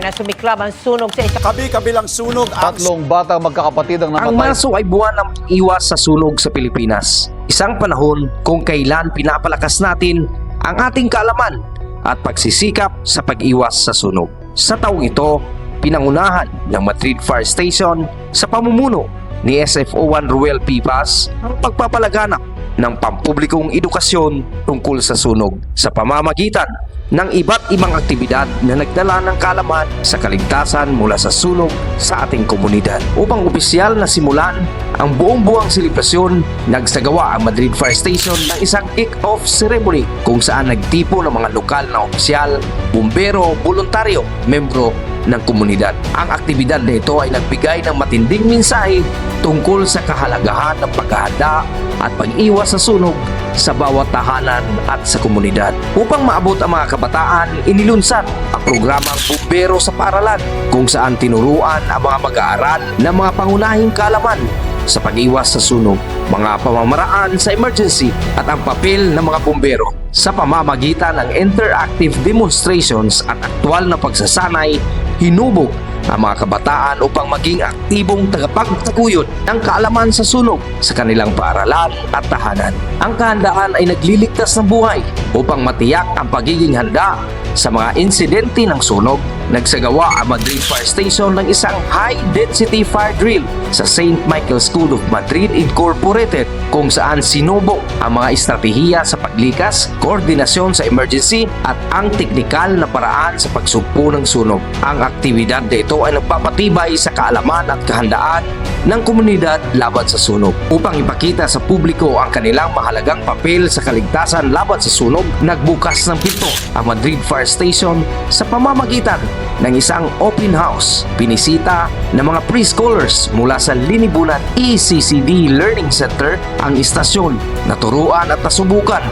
na sumiklab ang sunog sa isang Kabi-kabilang sunog ang Tatlong batang magkakapatid ang Ang namatay. Marso ay buwan ng iwas sa sunog sa Pilipinas. Isang panahon kung kailan pinapalakas natin ang ating kaalaman at pagsisikap sa pag-iwas sa sunog. Sa taong ito, pinangunahan ng Madrid Fire Station sa pamumuno ni SFO1 Ruel Pivas ang pagpapalaganap ng pampublikong edukasyon tungkol sa sunog sa pamamagitan ng iba't ibang aktibidad na nagdala ng kaalaman sa kaligtasan mula sa sunog sa ating komunidad. Upang opisyal na simulan ang buong-buwang selebrasyon, nagsagawa ang Madrid Fire Station ng isang kick-off ceremony kung saan nagtipo ng mga lokal na opisyal, bumbero, voluntaryo, membro ng komunidad. Ang aktibidad na ito ay nagbigay ng matinding mensahe tungkol sa kahalagahan ng paghahanda at pag-iwas sa sunog sa bawat tahanan at sa komunidad. Upang maabot ang mga kabataan, inilunsad ang programang Bumbero sa Paaralan kung saan tinuruan ang mga mag-aaral ng mga pangunahing kaalaman sa pag-iwas sa sunog, mga pamamaraan sa emergency at ang papel ng mga bumbero sa pamamagitan ng interactive demonstrations at aktwal na pagsasanay. Hinubog ang mga kabataan upang maging aktibong tagapagtaguyod ng kaalaman sa sunog sa kanilang paaralan at tahanan. Ang kahandaan ay nagliligtas ng buhay upang matiyak ang pagiging handa sa mga insidente ng sunog. Nagsagawa ang Madrid Fire Station ng isang high-density fire drill sa St. Michael School of Madrid Incorporated kung saan sinubok ang mga estratehiya sa paglikas, koordinasyon sa emergency at ang teknikal na paraan sa pagsugpo ng sunog. Ang aktibidad na ito ay nagpapatibay sa kaalaman at kahandaan ng komunidad laban sa sunog. Upang ipakita sa publiko ang kanilang mahalagang papel sa kaligtasan laban sa sunog, nagbukas ng pinto ang Madrid Fire Station sa pamamagitan ng isang open house. Pinisita ng mga preschoolers mula sa Linibunan ECCD Learning Center ang istasyon, naturuan at nasubukan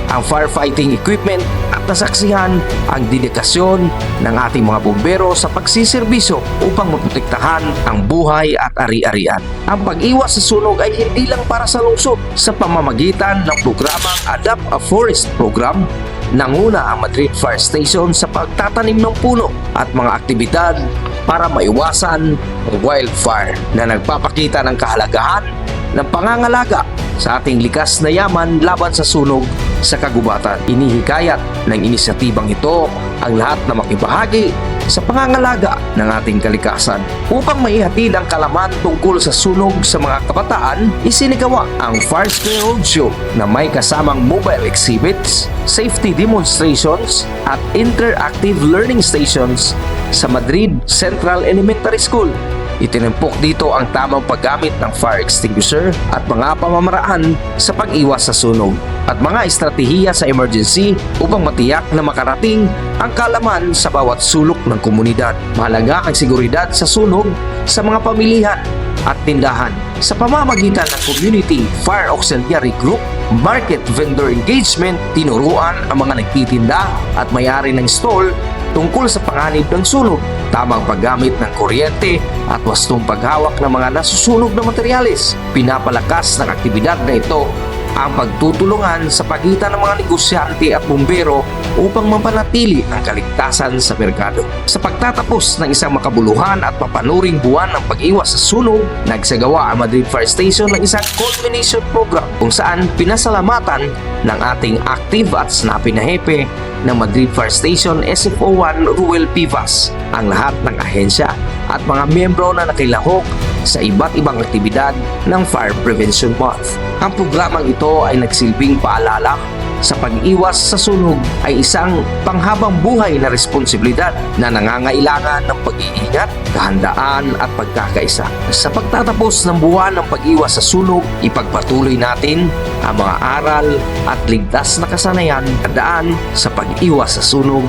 ang firefighting equipment at nasaksihan ang dedikasyon ng ating mga bumbero sa pagsiservisyo upang maprotektahan ang buhay at ari-arian. Ang pag-iwas sa sunog ay hindi lang para sa lungsod. Sa pamamagitan ng programang Adapt a Forest Program, nanguna ang Madrid Fire Station sa pagtatanim ng puno at mga aktibidad para maiwasan ang wildfire na nagpapakita ng kahalagahan ng pangangalaga sa ating likas na yaman laban sa sunog sa kagubatan. Inihikayat ng inisyatibang ito ang lahat na makibahagi sa pangangalaga ng ating kalikasan. Upang maihatid ang kalaman tungkol sa sunog sa mga kabataan, isinigawa ang Fire Square Roadshow na may kasamang mobile exhibits, safety demonstrations at interactive learning stations sa Madrid Central Elementary School. Itinimpok dito ang tamang paggamit ng fire extinguisher at mga pamamaraan sa pag-iwas sa sunog at mga estratehiya sa emergency upang matiyak na makarating ang kaalaman sa bawat sulok ng komunidad. Mahalaga ang seguridad sa sunog sa mga pamilihan at tindahan sa pamamagitan ng Community Fire Auxiliary Group, market vendor engagement, tinuruan ang mga nagtitinda at may-ari ng stall tungkol sa panganib ng sunog, tamang paggamit ng kuryente at wastong paghawak ng mga nasusunog na materyales. Pinapalakas ng aktibidad na ito ang pagtutulungan sa pagitan ng mga negosyante at bumbero upang mapanatili ang kaligtasan sa merkado. Sa pagtatapos ng isang makabuluhan at papanuring buwan ng pag-iwas sa sunog, nagsagawa ang Madrid Fire Station ng isang culmination program kung saan pinasalamatan ng ating active at snappy na hepe ng Madrid Fire Station SFO1 Ruel Pivas, ang lahat ng ahensya at mga miyembro na nakilahok sa iba't ibang aktibidad ng Fire Prevention Month. Ang programang ito ay nagsilbing paalala sa pag-iwas sa sunog ay isang panghabang buhay na responsibilidad na nangangailangan ng pag-iingat, kahandaan at pagkakaisa. Sa pagtatapos ng buwan ng pag-iwas sa sunog, ipagpatuloy natin ang mga aral at ligtas na kasanayan na daan sa pag-iwas sa sunog.